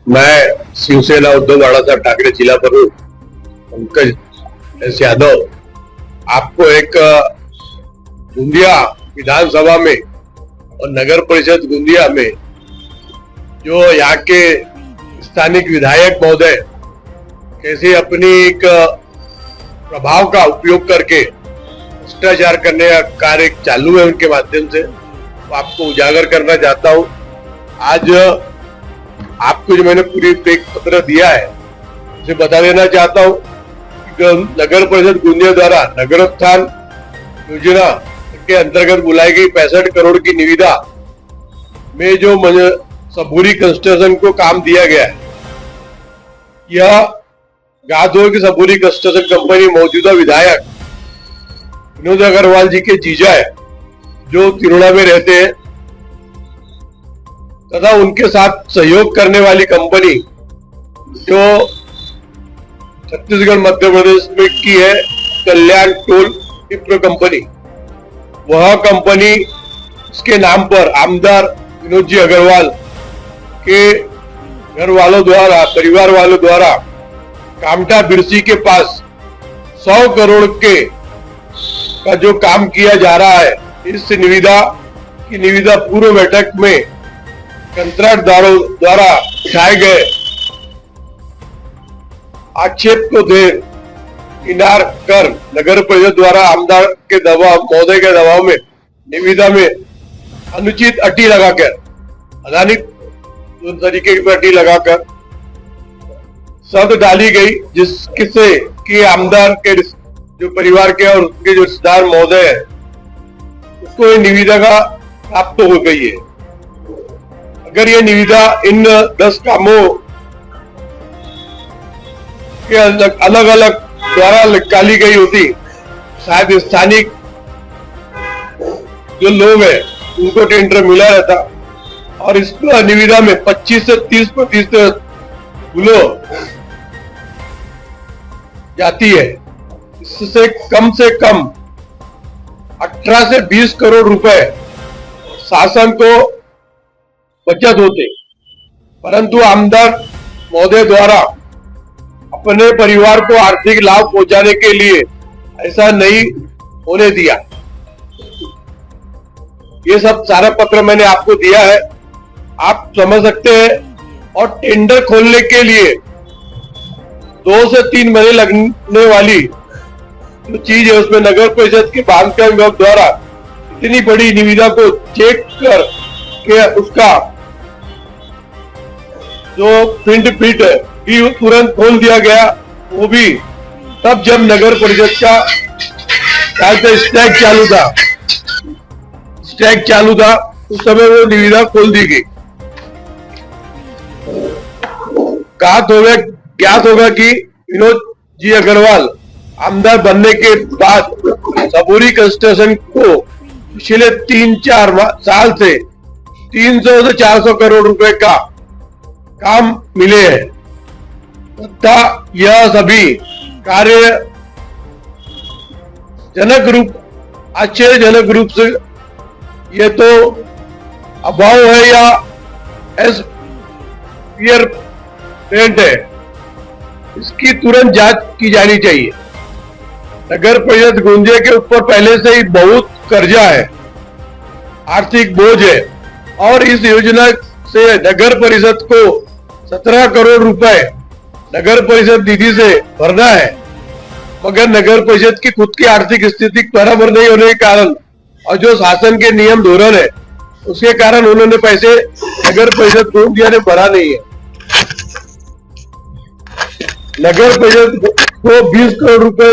मैं शिवसेना उद्धव बाळासाहेब ठाकरे जिला प्रमुख पंकज एस यादव आपको एक गोंदिया विधानसभा में और नगर परिषद गोंदिया में जो यहाँ के स्थानिक विधायक महोदय कैसे अपनी एक प्रभाव का उपयोग करके भ्रष्टाचार करने का कार्य चालू है उनके माध्यम से, तो आपको उजागर करना चाहता हूँ। आज आपको जो मैंने पूरी एक पत्र दिया है उसे बता देना चाहता हूँ कि नगर परिषद गोंदिया द्वारा नगरोत्थान योजना के अंतर्गत बुलाई गई 65 करोड़ की निविदा में जो सबूरी कंस्ट्रक्शन को काम दिया गया है, यह गादोर की सबूरी कंस्ट्रक्शन कंपनी मौजूदा विधायक विनोद अग्रवाल जी के जीजा है जो तिरुड़ा में रहते हैं तथा उनके साथ सहयोग करने वाली कंपनी जो छत्तीसगढ़ मध्य प्रदेश में की है कल्याण टोल टिप्रो कंपनी, वह कंपनी इसके नाम पर आमदार विनोद जी अग्रवाल के घर वालों द्वारा परिवार वालों द्वारा कामटा बिरसी के पास 100 करोड़ के का जो काम किया जा रहा है, इस निविदा पूर्व बैठक में कंत्राटदारों द्वारा उठाए गए आक्षेप को दे किनार कर नगर परिषद द्वारा आमदार के दबाव महोदय के दबाव में निविदा में अनुचित अटी लगाकर अदानिक तरीके की अटी लगाकर शर्त डाली गई, जिससे कि आमदार के जो परिवार के और उनके जो रिश्तेदार महोदय है उसको ये निविदा का प्राप्त हो गई है। अगर ये निविदा इन 10 कामों के अलग अलग द्वारा निकाली गई होती, शायद स्थानिक जो लोग हैं उनको टेंडर मिला रहता और इस निविदा में 25 से 30% भूलो जाती है। इससे कम 18 से 20 करोड़ रुपए शासन को बचत होते, परंतु आमदार महोदय द्वारा अपने परिवार को आर्थिक लाभ पहुंचाने के लिए ऐसा नहीं होने दिया। ये सब सारा पत्र मैंने आपको दिया है, आप समझ सकते हैं। और टेंडर खोलने के लिए 2 से 3 महीने लगने वाली जो चीज है उसमें नगर परिषद के बांधकाम विभाग द्वारा इतनी बड़ी निविदा को चेक कर के उसका जो प्रिंट भी तुरंत खोल दिया गया, वो भी तब जब नगर परिषद का स्ट्राइक चालू था उस समय वो निविदा खोल दी गई। ज्ञात होगा कि विनोद जी अग्रवाल आमदार बनने के बाद सबूरी कंस्ट्रक्शन को पिछले 3-4 साल से 300 से 400 करोड़ रुपए का काम मिले हैं तथा यह सभी कार्य आश्चर्यजनक रूप से ये तो अभाव है या पेंट है, इसकी तुरंत जांच की जानी चाहिए। नगर परिषद गोंदिया के ऊपर पहले से ही बहुत कर्जा है, आर्थिक बोझ है और इस योजना से नगर परिषद को 17 करोड़ रुपए नगर परिषद निधि से भरना है, मगर नगर परिषद की खुद की आर्थिक स्थिति बराबर नहीं होने के कारण और जो शासन के नियम धोरण है उसके कारण उन्होंने पैसे नगर परिषद गोंदिया ने भरा नहीं है। नगर परिषद को 20 करोड़ रुपए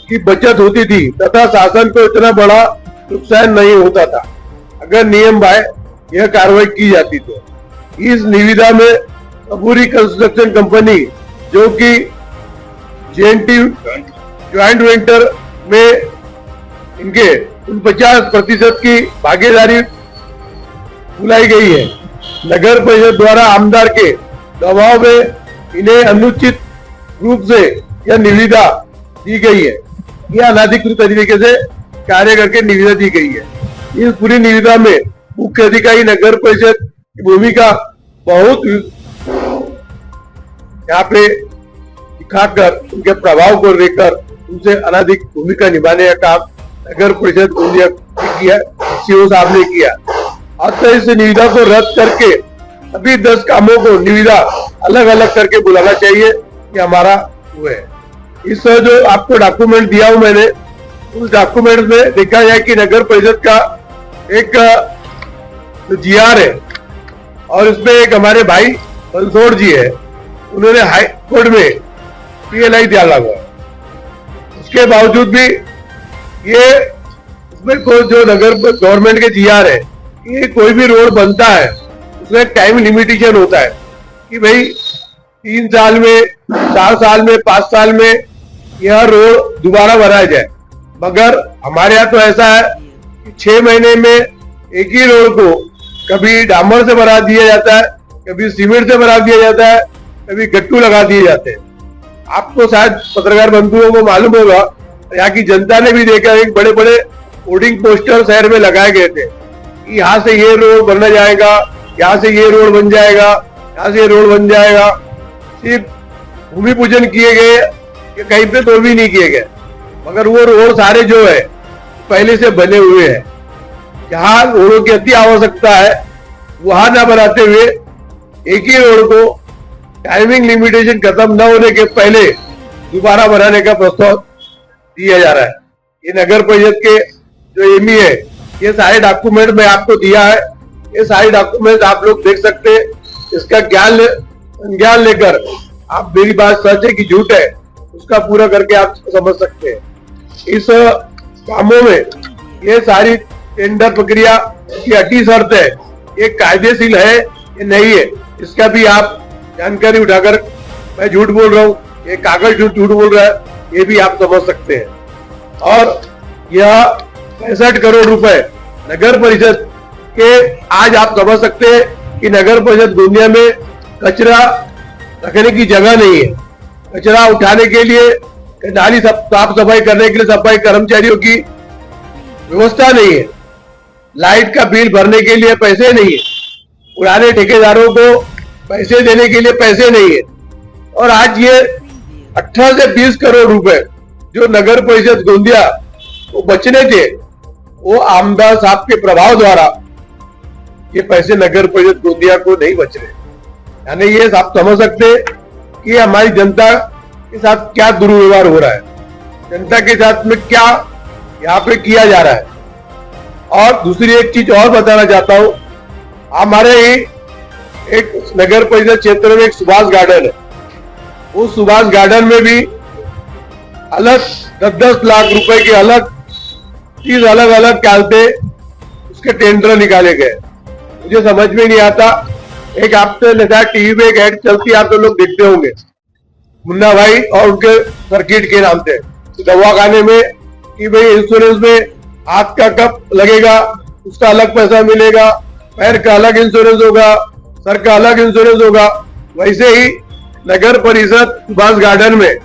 की बचत होती थी तथा शासन को इतना बड़ा नुकसान नहीं होता था अगर नियम बाय यह कार्रवाई की जाती तो। इस निविदा में सबूरी कंस्ट्रक्शन कंपनी जो कि जेएनटी ज्वाइंट वेंचर में इनके 50% की भागीदारी बुलाई गई है। नगर परिषद द्वारा आमदार के दबाव में इन्हें अनुचित रूप से यह निविदा दी गई है, यह अनाधिकृत तरीके से कार्य करके निविदा दी गई है। इस पूरी निविदा में मुख्य अधिकारी नगर परिषद की भूमिका बहुत यहाँ पे दिखाकर उनके प्रभाव को लेकर उनसे अनाधिक भूमिका निभाने का काम नगर परिषद गोंदिया किया, सीओ साहब ने किया। अतः इस निविदा को रद्द करके अभी 10 कामों को निविदा अलग अलग करके बुलाना चाहिए, ये हमारा वो है। इस जो आपको डॉक्यूमेंट दिया हूं मैंने, उस डॉक्यूमेंट में देखा जाए कि नगर परिषद का एक जीआर है और इसमें एक हमारे भाई बंसोड़ जी है, उन्होंने हाई कोर्ट में पीएलआई डाला हुआ। उसके बावजूद भी ये इसमें जो नगर गवर्नमेंट के जीआर है, ये कोई भी रोड बनता है उसमें टाइम लिमिटेशन होता है कि भाई 3 साल में, 4 साल में, 5 साल में यह रोड दोबारा बनाया जाए। मगर हमारे यहाँ तो ऐसा है कि 6 महीने में एक ही रोड को कभी डामर से बना दिया जाता है, कभी सीमेंट से बना दिया जाता है, कभी गट्टू लगा दिए जाते हैं। आपको शायद पत्रकार बंधुओं को मालूम होगा, यहाँ की जनता ने भी देखा, एक बड़े बड़े होर्डिंग पोस्टर शहर में लगाए गए थे कि यहाँ से ये रोड बनना जाएगा, यहाँ से ये रोड बन जाएगा, यहाँ से ये रोड बन जाएगा। सिर्फ भूमि पूजन किए गए, कहीं पे तो भी नहीं किए गए, मगर वो रोड सारे जो है पहले से बने हुए हैं। जहाँ रोडों की अति आवश्यकता है वहां ना बनाते हुए एक ही रोड को टाइमिंग लिमिटेशन खत्म न होने के पहले दोबारा बनाने का प्रस्ताव दिया जा रहा है। ये नगर परिषद के जो एमई है, ये सारे डॉक्यूमेंट मैं आपको दिया है, ये सारे डॉक्यूमेंट आप लोग देख सकते हैं। इसका ज्ञान लेकर आप मेरी बात सच है कि झूठ है उसका पूरा करके आप समझ सकते हैं। इस कामों में ये सारी टेंडर प्रक्रिया की अटी शर्त है, ये कायदेशीर है ये नहीं है, इसका भी आप जानकारी उठाकर, मैं झूठ बोल रहा हूँ, ये कागज झूठ बोल रहा है, ये भी आप समझ सकते हैं। और यह 65 करोड़ रुपए नगर परिषद के, आज आप समझ सकते हैं कि नगर परिषद गोंदिया में कचरा रखने की जगह नहीं है, कचरा उठाने के लिए, नाली साफ सफाई करने के लिए सफाई कर्मचारियों की व्यवस्था नहीं है, लाइट का बिल भरने के लिए पैसे नहीं है, पुराने ठेकेदारों को पैसे देने के लिए पैसे नहीं है। और आज ये 18 से 20 करोड़ रुपए जो नगर परिषद गोंदिया वो बचने थे, वो आमदार साहब के प्रभाव द्वारा ये पैसे नगर परिषद गोंदिया को नहीं बच रहे। यानी ये आप समझ सकते कि हमारी जनता के साथ क्या दुर्व्यवहार हो रहा है, जनता के साथ में क्या यहाँ पे किया जा रहा है। और दूसरी एक चीज और बताना चाहता हूं, हमारे ही एक नगर परिषद क्षेत्र में एक सुभाष गार्डन है, उस सुभाष गार्डन में भी अलग 10-10 लाख रुपए के अलग चीज अलग अलग डालते उसके टेंडर निकाले गए। मुझे समझ में नहीं आता, एक आपसे लेता टीवी पे एक एड चलती है, आप तो लोग देखते होंगे, मुन्ना भाई और उनके सर्किट के नाम से दवा खाने में कि भाई इंश्योरेंस में हाथ का कप लगेगा उसका अलग पैसा मिलेगा, पैर का अलग इंश्योरेंस होगा, सर का अलग इंश्योरेंस होगा। वैसे ही नगर परिषद सुभाष गार्डन में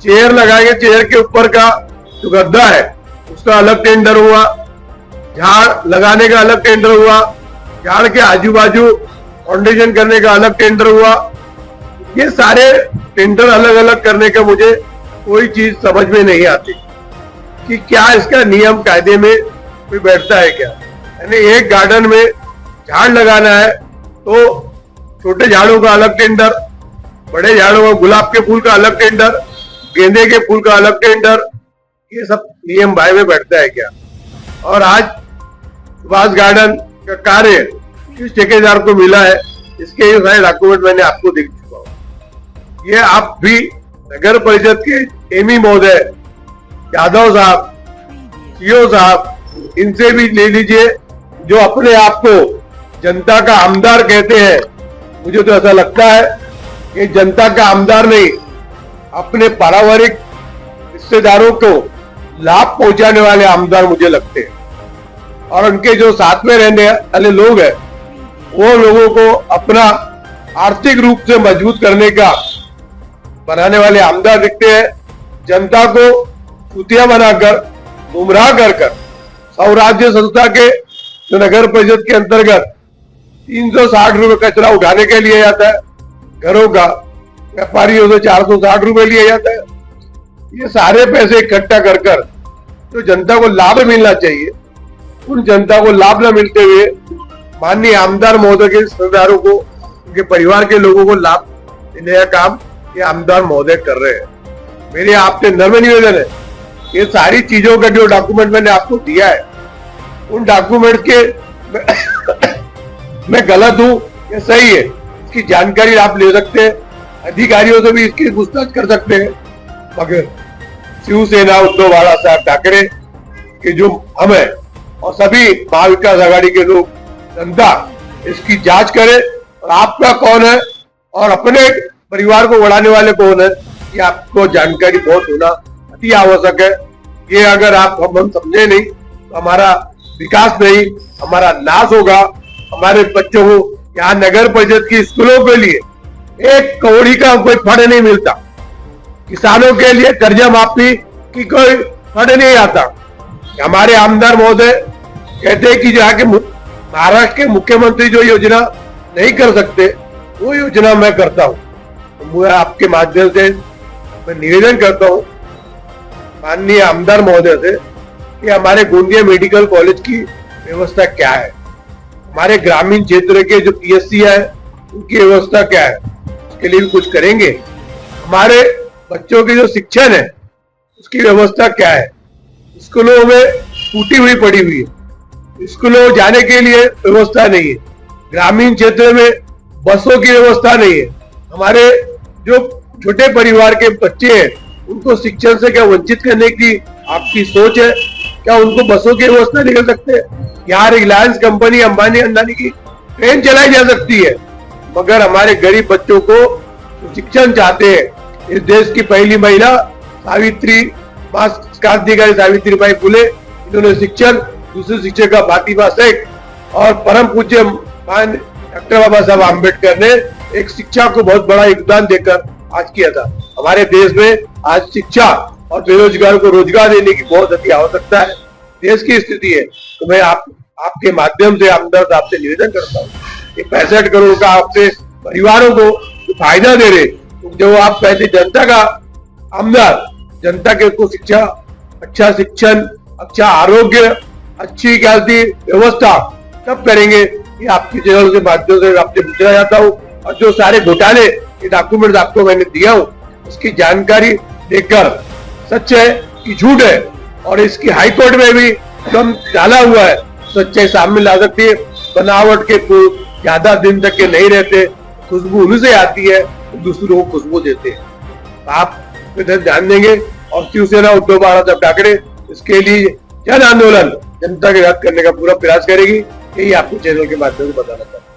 चेयर लगाएंगे, चेयर के ऊपर का जो गद्दा है उसका अलग टेंडर हुआ, झाड़ लगाने का अलग टेंडर हुआ, झाड़ के आजू बाजू फाउंडेशन करने का अलग टेंडर हुआ। ये सारे टेंडर अलग अलग करने का मुझे कोई चीज समझ में नहीं आती कि क्या इसका नियम कायदे में कोई बैठता है क्या। यानी एक गार्डन में झाड़ लगाना है तो छोटे झाड़ों का अलग टेंडर, बड़े झाड़ों का गुलाब के फूल का अलग टेंडर, गेंदे के फूल का अलग टेंडर, ये सब नियम भाई में बैठता है क्या। और आज सुभाष गार्डन का कार्य किस ठेकेदार को मिला है, इसके ये सारे डॉक्यूमेंट मैंने आपको दिख चुका हूँ। ये आप भी नगर परिषद के एमई महोदय यादव साहब, सीओ साहब, इनसे भी ले लीजिए, जो अपने आप को जनता का आमदार कहते हैं। मुझे तो ऐसा लगता है कि जनता का आमदार नहीं, अपने पारिवारिक रिश्तेदारों को लाभ पहुंचाने वाले आमदार मुझे लगते हैं। और उनके जो साथ में रहने वाले लोग हैं वो लोगों को अपना आर्थिक रूप से मजबूत करने का बनाने वाले आमदार दिखते हैं। जनता को चूतिया बनाकर, गुमराह कर स्वराज्य संस्था के जो नगर परिषद के अंतर्गत 360 रुपए कचरा उठाने के लिए जाता है घरों का, व्यापारियों से 460 रुपए लिया जाता है। ये सारे पैसे इकट्ठा कर कर जो जनता को लाभ मिलना चाहिए, उन जनता को लाभ न मिलते हुए माननीय आमदार महोदय के रिश्तेदारों को, उनके परिवार के लोगों को लाभ देने का काम ये आमदार महोदय कर रहे हैं। मेरे आपसे नम्र निवेदन है, ये सारी चीजों का जो डॉक्यूमेंट मैंने आपको दिया है, उन डॉक्यूमेंट के मैं गलत हूं या सही है, इसकी जानकारी आप ले सकते हैं, अधिकारियों से भी इसकी पूछताछ कर सकते हैं। मगर शिवसेना उद्धव बाला साहब ठाकरे के जो हम है और सभी महाविकास आघाड़ी के लोग, जनता इसकी जांच करे और आपका कौन है और अपने परिवार को बढ़ाने वाले कौन है, ये आपको जानकारी बहुत होना अति आवश्यक है। ये अगर हम समझे नहीं तो हमारा विकास नहीं, हमारा नाश होगा। हमारे बच्चों को यहाँ नगर परिषद की स्कूलों के लिए 1 कौड़ी का कोई फंड नहीं मिलता, किसानों के लिए कर्जा माफी की कोई फंड नहीं आता। हमारे आमदार महोदय कहते हैं कि जहाँ के महाराष्ट्र के मुख्यमंत्री जो योजना नहीं कर सकते, वो योजना मैं करता हूँ। तो मैं आपके माध्यम से मैं निवेदन करता हूँ माननीय आमदार महोदय से कि हमारे गोंदिया मेडिकल कॉलेज की व्यवस्था क्या है, हमारे ग्रामीण क्षेत्र के जो पीएचसी है उनकी व्यवस्था क्या है, उसके लिए भी कुछ करेंगे। हमारे बच्चों की जो शिक्षण है उसकी व्यवस्था क्या है, स्कूलों में टूटी हुई पड़ी हुई है, स्कूलों जाने के लिए व्यवस्था नहीं है, ग्रामीण क्षेत्र में बसों की व्यवस्था नहीं है। हमारे जो छोटे परिवार के बच्चे हैं उनको शिक्षण से क्या वंचित करने की आपकी सोच है? क्या उनको बसों की व्यवस्था निकल सकते हैं? यहाँ रिलायंस कंपनी, अंबानी अंदानी की ट्रेन चलाई जा सकती है, मगर हमारे गरीब बच्चों को शिक्षण चाहते हैं। इस देश की पहली महिला सावित्री मां क्रांतिकारी सावित्रीबाई फुले, इन्होंने शिक्षण दूसरी शिक्षिका फातिमा शेख और परम पूज्य डॉक्टर बाबा साहब आम्बेडकर ने एक शिक्षा को बहुत बड़ा योगदान देकर आज किया था। हमारे देश में आज शिक्षा और बेरोजगार को रोजगार देने की बहुत अति आवश्यकता है, देश की स्थिति है। तो मैं आपके माध्यम से आमदार साहब से निवेदन करता हूँ कि 65 करोड़ का आपसे परिवारों को जो फायदा दे रहे, तो जो आप पहले जनता का आमदार, जनता के को शिक्षा, अच्छा शिक्षण, अच्छा आरोग्य, अच्छी व्यवस्था तब करेंगे। ये आपके चैनल के माध्यम से आपसे पूछना चाहता हूँ। और जो सारे घोटाले के डॉक्यूमेंट आपको मैंने दिया हूँ, उसकी जानकारी देकर सच है कि झूठ है, और इसकी हाईकोर्ट में भी कम डाला हुआ है, सच्चाई सामने ला सकती है। बनावट के फूल ज्यादा दिन तक के नहीं रहते, खुशबू उन्हीं से आती है, दूसरों को खुशबू देते हैं। आप ध्यान देंगे और शिवसेना उद्धव बाला साहब ठाकरे इसके लिए जन आंदोलन जनता के साथ करने का पूरा प्रयास करेगी। यही आपको चैनल के माध्यम से बताना चाहता हूँ।